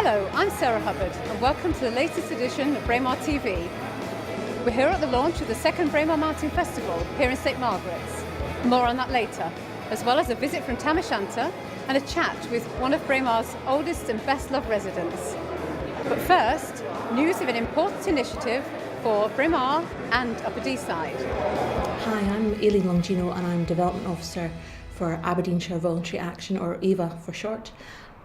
Hello, I'm Sarah Hubbard and welcome to the latest edition of Braemar TV. We're here at the launch of the second Braemar Mountain Festival here in St Margaret's. More on that later, as well as a visit from Tam O'Shanter and a chat with one of Braemar's oldest and best loved residents. But first, news of an important initiative for Braemar and Upper Deeside. Hi, I'm Aileen Longino and I'm Development Officer for Aberdeenshire Voluntary Action, or AVA for short,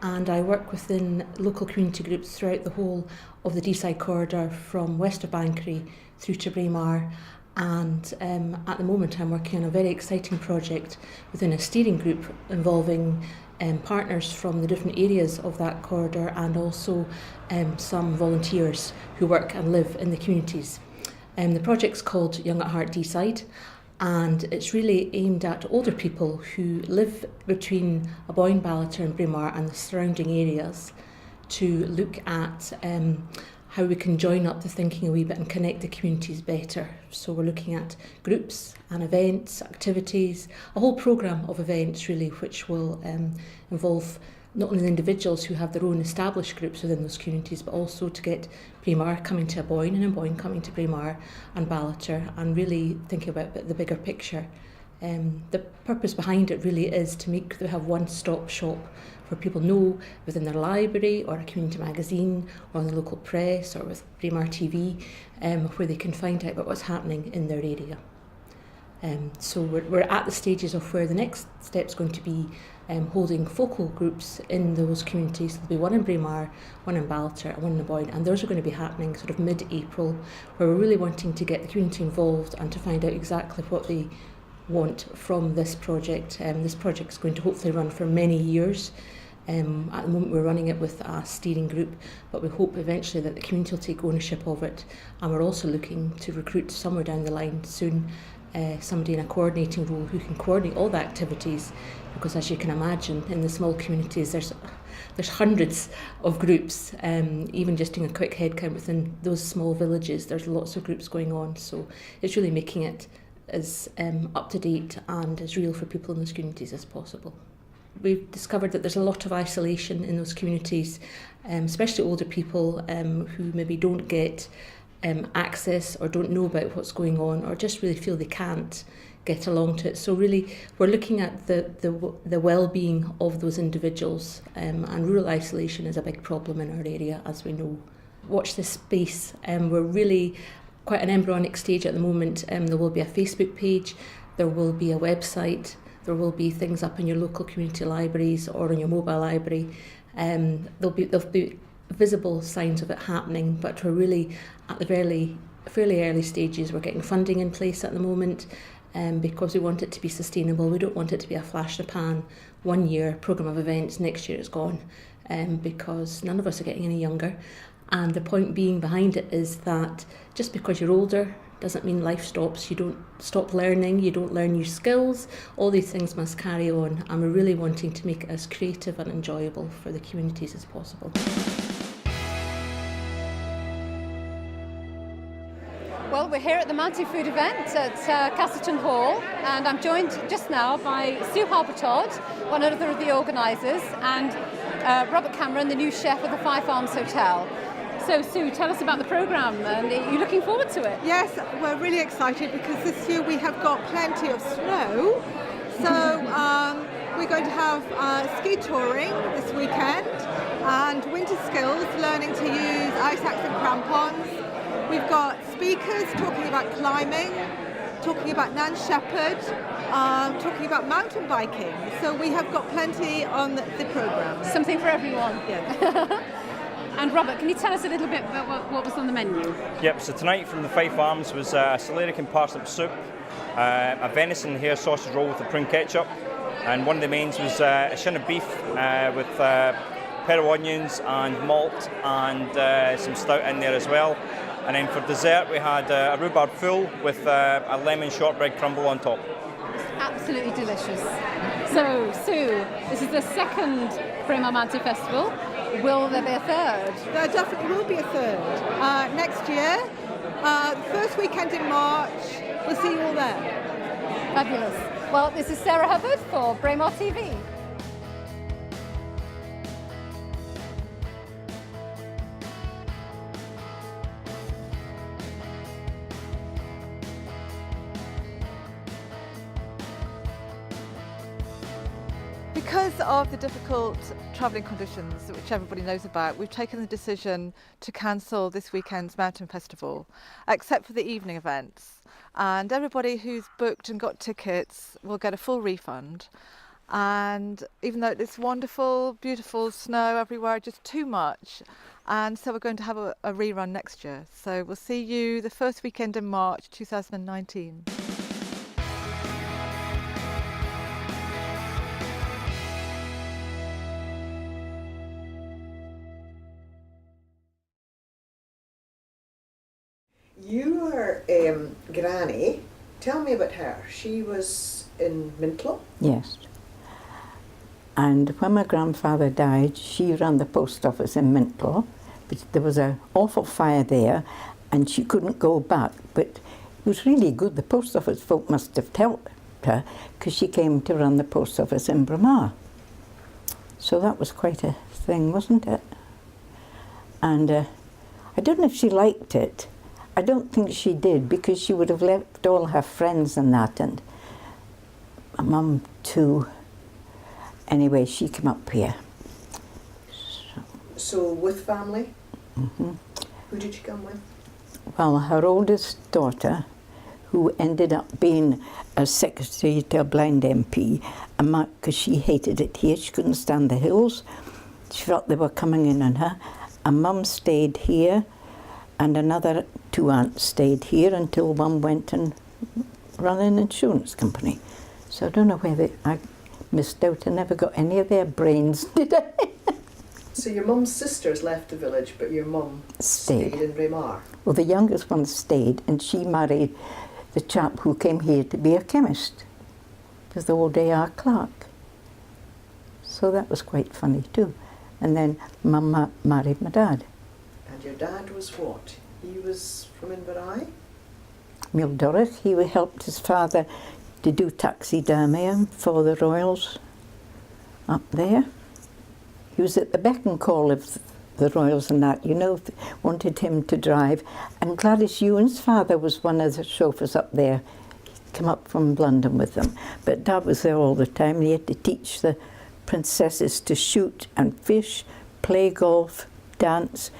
and I work within local community groups throughout the whole of the Deeside corridor from west of Banchory through to Braemar, and at the moment I'm working on a very exciting project within a steering group involving partners from the different areas of that corridor and also some volunteers who work and live in the communities. The project's called Young at Heart Deeside, and it's really aimed at older people who live between Aboyne, Ballater and Braemar and the surrounding areas to look at how we can join up the thinking a wee bit and connect the communities better. So we're looking at groups and events, activities, a whole programme of events really, which will involve not only the individuals who have their own established groups within those communities, but also to get Braemar coming to Aboyne and Aboyne coming to Braemar and Ballater, and really thinking about the bigger picture. The purpose behind it really is to make them have one-stop shop where people know within their library or a community magazine or on the local press or with Braemar TV where they can find out about what's happening in their area. So we're at the stages of where the next step's going to be holding focal groups in those communities. There'll be one in Braemar, one in Ballater and one in Aboyne, and those are going to be happening sort of mid-April, where we're really wanting to get the community involved and to find out exactly what they want from this project. This project is going to hopefully run for many years. At the moment we're running it with a steering group, but we hope eventually that the community will take ownership of it, and we're also looking to recruit somewhere down the line soon somebody in a coordinating role who can coordinate all the activities, because as you can imagine in the small communities there's hundreds of groups, even just doing a quick head count within those small villages there's lots of groups going on, so it's really making it as up to date and as real for people in those communities as possible. We've discovered that there's a lot of isolation in those communities, especially older people who maybe don't get access or don't know about what's going on or just really feel they can't get along to it. So really we're looking at the well-being of those individuals, and rural isolation is a big problem in our area, as we know. Watch this space. We're really quite an embryonic stage at the moment. There will be a Facebook page, there will be a website, there will be things up in your local community libraries or in your mobile library. There'll be visible signs of it happening, but we're really at the fairly early stages. We're getting funding in place at the moment because we want it to be sustainable. We don't want it to be a flash in the pan, 1 year programme of events, next year it's gone, because none of us are getting any younger. And the point being behind it is that just because you're older doesn't mean life stops. You don't stop learning, you don't learn new skills. All these things must carry on, and we're really wanting to make it as creative and enjoyable for the communities as possible. Well, we're here at the Mountain Food event at Castleton Hall, and I'm joined just now by Sue Harper-Todd, one of the organisers, and Robert Cameron, the new chef of the Five Farms Hotel. So Sue, tell us about the programme, and are you looking forward to it? Yes, we're really excited because this year we have got plenty of snow. So we're going to have ski touring this weekend and winter skills, learning to use ice axe and crampons. We've got speakers talking about climbing, talking about Nan Shepherd, talking about mountain biking. So we have got plenty on the programme. Something for everyone. Yes. And Robert, can you tell us a little bit about what was on the menu? Yep, so tonight from the Five Farms was a celeriac and parsnip soup, a venison hair sausage roll with a prune ketchup, and one of the mains was a shin of beef with pear onions and malt and some stout in there as well. And then for dessert we had a rhubarb full with a lemon shortbread crumble on top. Absolutely delicious. So Sue, this is the second Braemar Mountain Festival. Will there be a third? There definitely will be a third. Next year, the first weekend in March, we'll see you all there. Fabulous. Well, this is Sarah Hubbard for Braemar TV. Because of the difficult travelling conditions, which everybody knows about, we've taken the decision to cancel this weekend's mountain festival, except for the evening events. And everybody who's booked and got tickets will get a full refund. And even though it's wonderful, beautiful snow everywhere, just too much. And so we're going to have a rerun next year. So we'll see you the first weekend in March 2019. Your granny, tell me about her. She was in Mintlo? Yes. And when my grandfather died, she ran the post office in Mintlo, but there was an awful fire there and she couldn't go back. But it was really good. The post office folk must have helped her because she came to run the post office in Braemar. So that was quite a thing, wasn't it? And I don't know if she liked it. I don't think she did, because she would have left all her friends and that, and my mum too. Anyway, she came up here. So with family? Mm-hmm. Who did she come with? Well, her oldest daughter, who ended up being a secretary to a blind MP, because she hated it here, she couldn't stand the hills. She felt they were coming in on her. And Mum stayed here, and another two aunts stayed here until one went and ran an insurance company. So I don't know whether I missed out. I never got any of their brains, did I? So your mum's sisters left the village, but your mum stayed in Braemar? Well, the youngest one stayed, and she married the chap who came here to be a chemist. He was the old AR clerk. So that was quite funny too. And then Mum married my dad. And your dad was what? He was from Inverrye? Mildorich. He helped his father to do taxidermy for the royals up there. He was at the beck and call of the royals and that, you know, wanted him to drive. And Gladys Ewan's father was one of the chauffeurs up there. He'd come up from London with them. But Dad was there all the time. He had to teach the princesses to shoot and fish, play golf, dance,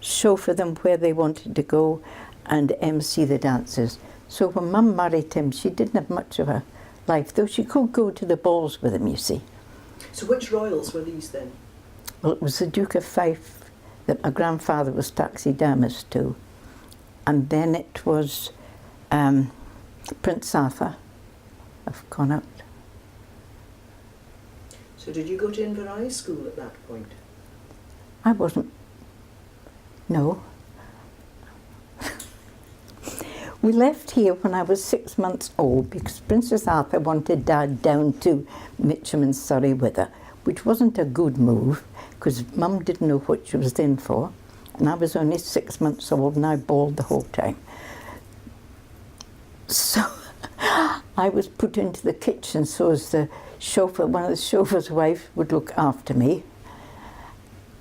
chauffeur them where they wanted to go, and MC the dances. So when Mum married him, she didn't have much of a life, though she could go to the balls with him, you see. So which royals were these then? Well, it was the Duke of Fife that my grandfather was taxidermist to, and then it was Prince Arthur of Connaught. So did you go to Inverrye school at that point? I wasn't. No. We left here when I was 6 months old because Princess Arthur wanted Dad down to Mitcham in Surrey with her, which wasn't a good move because Mum didn't know what she was in for, and I was only 6 months old and I bawled the whole time. So I was put into the kitchen so as the chauffeur, one of the chauffeur's wife would look after me.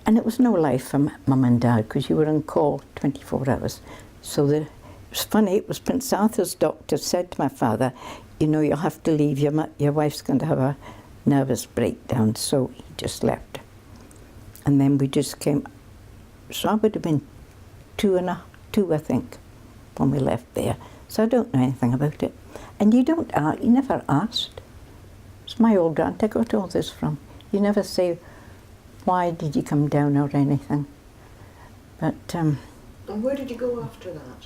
And it was no life for Mum and Dad because you were on call 24 hours. So it was funny, it was Prince Arthur's doctor said to my father, you know, you'll have to leave, your wife's going to have a nervous breakdown. So he just left. And then we just came, so I would have been two, I think, when we left there. So I don't know anything about it. And you never asked. It's my old aunt I got all this from. You never say, why did you come down or anything? But and where did you go after that?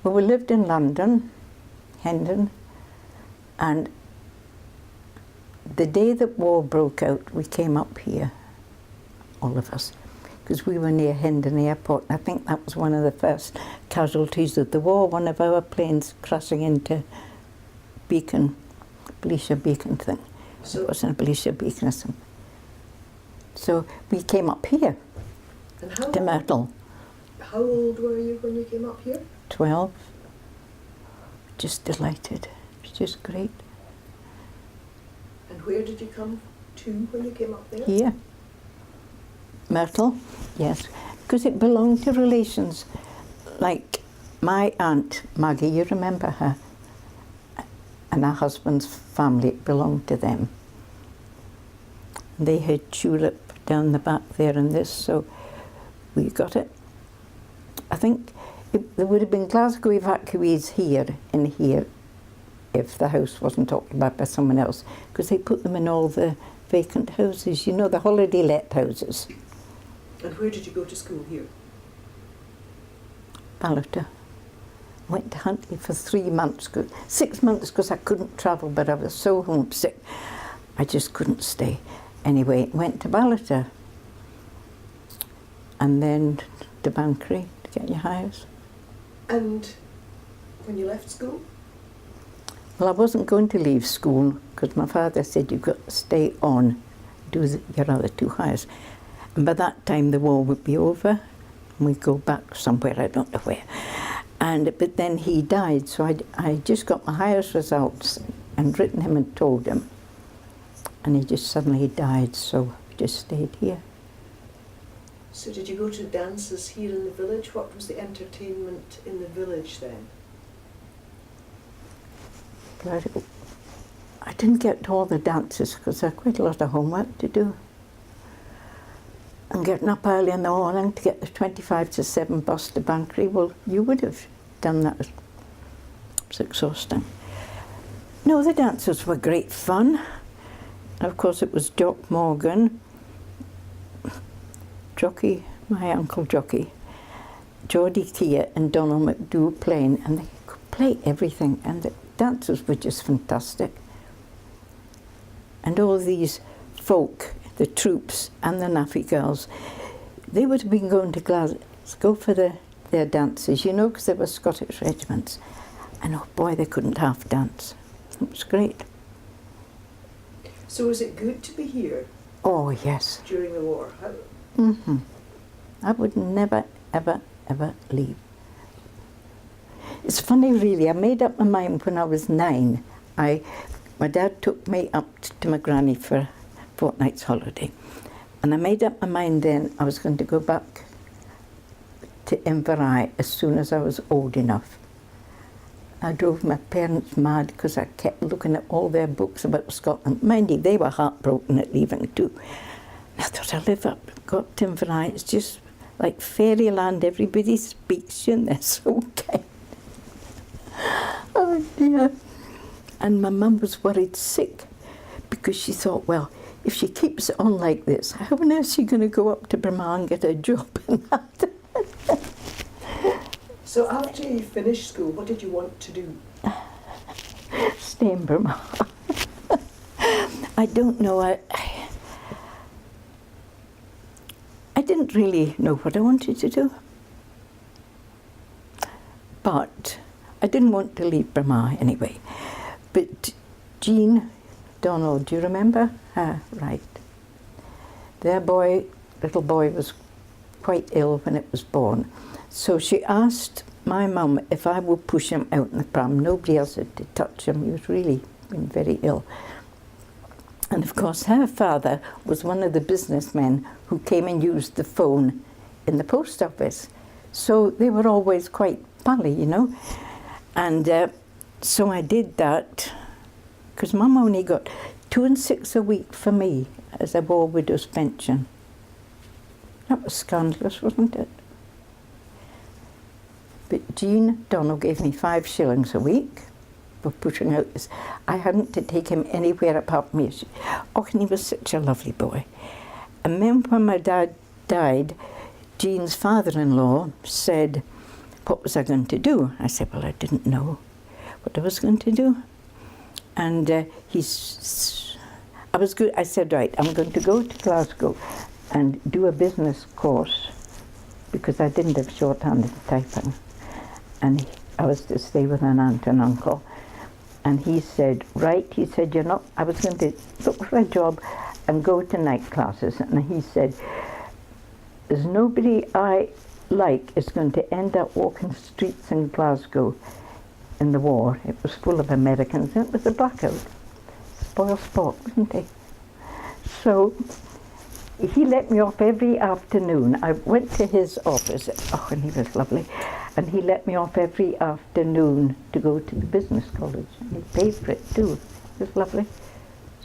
Well, we lived in London, Hendon, and the day that war broke out, we came up here, all of us, because we were near Hendon Airport. I think that was one of the first casualties of the war, one of our planes crashing into Beacon, Belisha Beacon thing. So it wasn't a Belisha Beacon or something. So we came up here to Myrtle. How old were you when you came up here? 12. Just delighted. It was just great. And where did you come to when you came up there? Here. Myrtle, yes. Because it belonged to relations. Like my aunt Maggie, you remember her? And her husband's family, it belonged to them. And they had tulip down the back there and this, so we got it. I think there would have been Glasgow evacuees here and here if the house wasn't occupied by someone else, because they put them in all the vacant houses, you know, the holiday let houses. And where did you go to school here? Ballater. Went to Huntly for 3 months, 6 months because I couldn't travel, but I was so homesick. I just couldn't stay. Anyway, went to Ballater and then to Banchory to get your house. And when you left school? Well, I wasn't going to leave school because my father said you've got to stay on, do your other 2 hires. And by that time the war would be over and we'd go back somewhere, I don't know where. But then he died, so I just got my highest results and written him and told him. And he just suddenly died, so I just stayed here. So did you go to dances here in the village? What was the entertainment in the village then? But I didn't get to all the dances because I had quite a lot of homework to do. And getting up early in the morning to get the 25 to 7 bus to Banchory, well, you would have done that. It was exhausting. No, the dances were great fun. Of course, it was Jock Morgan, Jockey, my uncle Jockey, Geordie Keir and Donald McDoo playing, and they could play everything, and the dances were just fantastic. And all these folk, the troops and the Naffy girls, they would have been going to Glasgow for their dances, you know, because they were Scottish regiments. And oh boy, they couldn't half dance. It was great. So was it good to be here? Oh yes. During the war? Mm-hmm. I would never, ever, ever leave. It's funny really, I made up my mind when I was 9. My dad took me up to my granny for a fortnight's holiday. And I made up my mind then I was going to go back to Inverrye as soon as I was old enough. I drove my parents mad because I kept looking at all their books about Scotland. Mind you, they were heartbroken at leaving too. I thought I'll go up to Inverrye. It's just like fairyland. Everybody speaks you and they're so kind. Oh dear. And my mum was worried sick because she thought, well, if she keeps it on like this, how on earth is she going to go up to Braemar and get a job in that? So after you finished school, what did you want to do? Stay in Braemar. I don't know. I didn't really know what I wanted to do. But I didn't want to leave Braemar anyway. But Jean Donald, do you remember her? Right. Their little boy was quite ill when it was born. So she asked my mum if I would push him out in the pram. Nobody else had to touch him. He was really been very ill. And of course her father was one of the businessmen who came and used the phone in the post office. So they were always quite pally, you know. And so I did that because Mum only got 2 and 6 a week for me as a war widow's pension. That was scandalous, wasn't it? But Jean Donald gave me 5 shillings a week for pushing out this. I hadn't to take him anywhere apart from me. Oh, and he was such a lovely boy. And then when my dad died, Jean's father-in-law said, what was I going to do? I said, well, I didn't know what I was going to do. And I was good. I said, right, I'm going to go to Glasgow and do a business course because I didn't have shorthand typing. And I was to stay with an aunt and uncle. And he said, right, he said, you're not, I was going to look for a job and go to night classes. And he said, there's nobody I like is going to end up walking the streets in Glasgow in the war. It was full of Americans and it was a blackout. Spoil sport, wasn't he? So he let me off every afternoon. I went to his office, oh, and he was lovely, and he let me off every afternoon to go to the business college. And he paid for it too. It was lovely.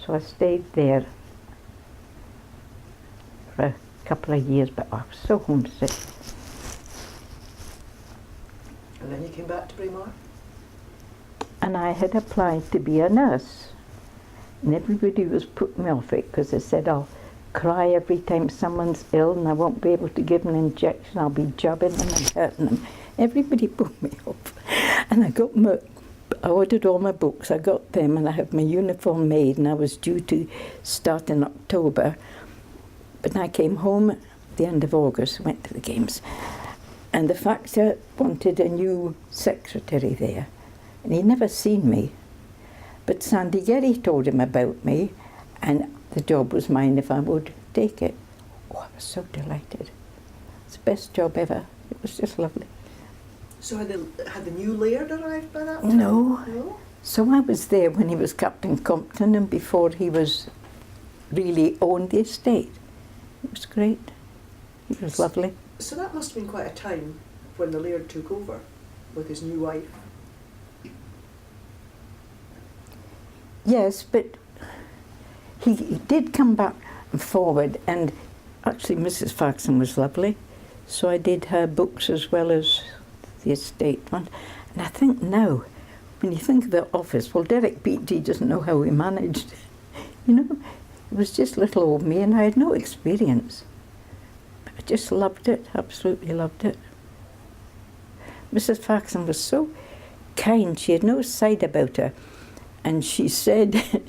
So I stayed there for a couple of years, but I was so homesick. And then you came back to Braemar? And I had applied to be a nurse. And everybody was putting me off it because they said I'll cry every time someone's ill and I won't be able to give an injection. I'll be jabbing them and hurting them. Everybody put me off. And I ordered all my books, I got them, and I had my uniform made, and I was due to start in October. But I came home at the end of August, went to the games, and the factor wanted a new secretary there, and he'd never seen me. But Sandy Gerry told him about me, and the job was mine if I would take it. Oh, I was so delighted. It's the best job ever. It was just lovely. So had the new laird arrived by that time? No. So I was there when he was Captain Compton and before he was really owned the estate. It was great. It was lovely. So that must have been quite a time when the laird took over with his new wife. Yes, but he did come back and forward, and actually Mrs. Faxon was lovely. So I did her books as well as the estate one. And I think now, when you think of the office, well, Derek Beattie doesn't know how he managed. You know, it was just little old me and I had no experience. But I just loved it, absolutely loved it. Mrs. Faxon was so kind, she had no side about her. And she said,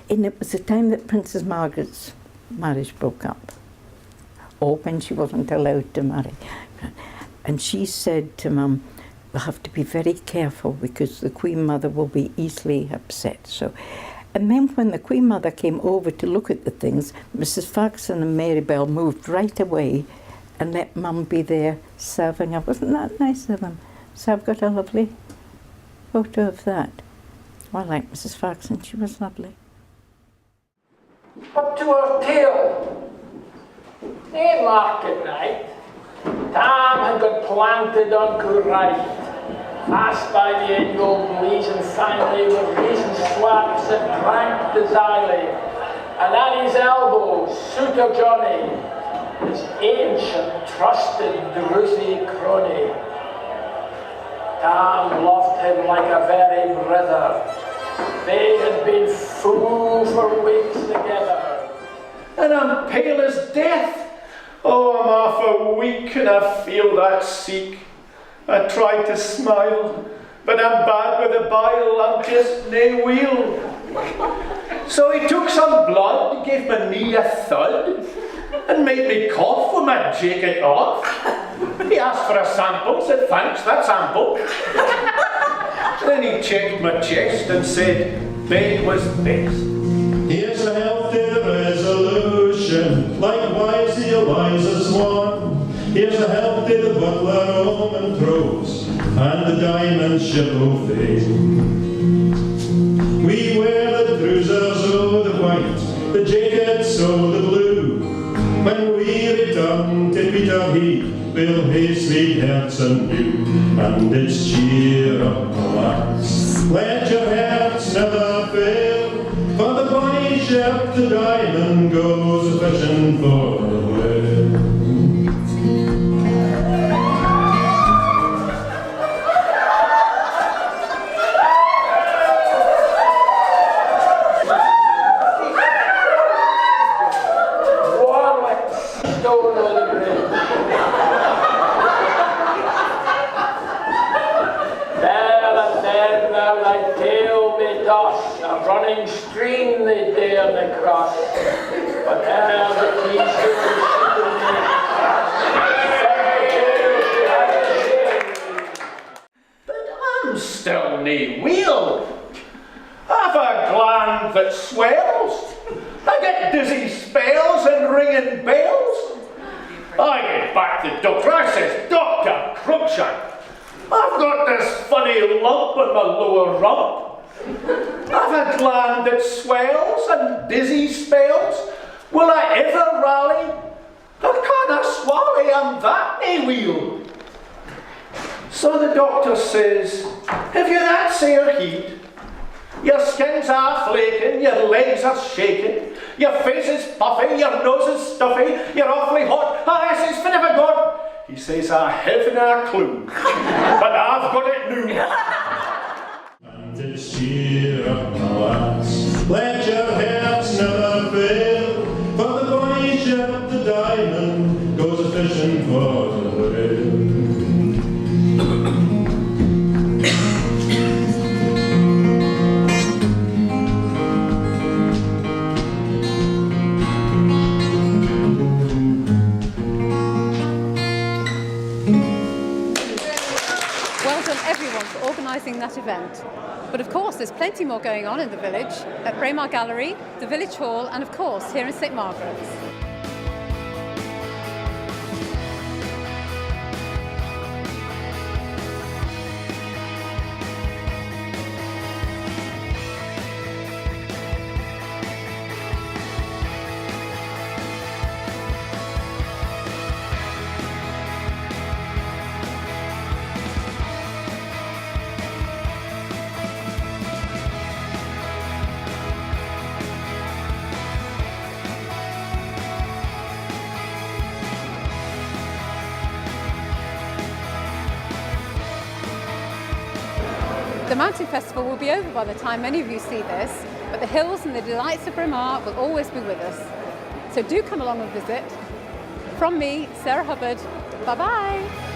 and it was the time that Princess Margaret's marriage broke up, or when she wasn't allowed to marry. And she said to Mum, we'll have to be very careful because the Queen Mother will be easily upset. So, and then when the Queen Mother came over to look at the things, Mrs. Faxon and Mary Bell moved right away and let Mum be there serving her. Wasn't that nice of them? So I've got a lovely photo of that. I like Mrs. Faxon, she was lovely. Up to our tale. They market night. Tam had got planted on Courright, fast by the end golden lees and finally with recent slaps and pranked the Ziley, and at his elbow, Suitor Johnny, his ancient, trusted, druthy crony. Tam loved him like a very brother. They had been fool for weeks together. And I'm pale as death. Oh, I'm half a week and I feel that seek. I tried to smile, but I'm bad with the bile, I'm just nae wheel. So he took some blood, gave my knee a thud, and made me cough with my jacket off. He asked for a sample, said thanks, that's ample. Then he checked my chest and said, bed was best. Here's a healthy resolution, likewise the Eliza's one. Here's a healthy the butler home and throws, and the diamond ship o' fate. We wear the trousers o' the white, the jackets o' the blue. When we return to Peterheath, we'll hae sweet hearts and new, and it's cheer up, lads. Let your hearts never fail, for the bonny ship, the diamond, goes fishing for the whale. Running stream they dare to cross, but ere the key But I'm still nae wheel. I've a gland that swells. I get dizzy spells and ringing bells. I get back to doctor. I says, Dr. Cruikshank, I've got this funny lump in my lower rump. I've a gland that swells and dizzy spells. Will I ever rally? Or can I swally? I'm that nae wheel. So the doctor says, have you that sore heat? Your skin's half flaking, your legs are shaking, Your face is puffy, your nose is stuffy, you're awfully hot. I says, "Fin have I got?" He says, "I haven't a clue, but I've got it now." And it's cheer up, my lads, let your hearts never fail, for the bonny ship, the Diamond, goes a fishing for the whale. Well done everyone for organising that event. But of course there's plenty more going on in the village, at Braemar Gallery, the Village Hall and of course here in St Margaret's. The Mountain Festival will be over by the time many of you see this, but the hills and the delights of Braemar will always be with us. So do come along and visit. From me, Sarah Hubbard, bye-bye.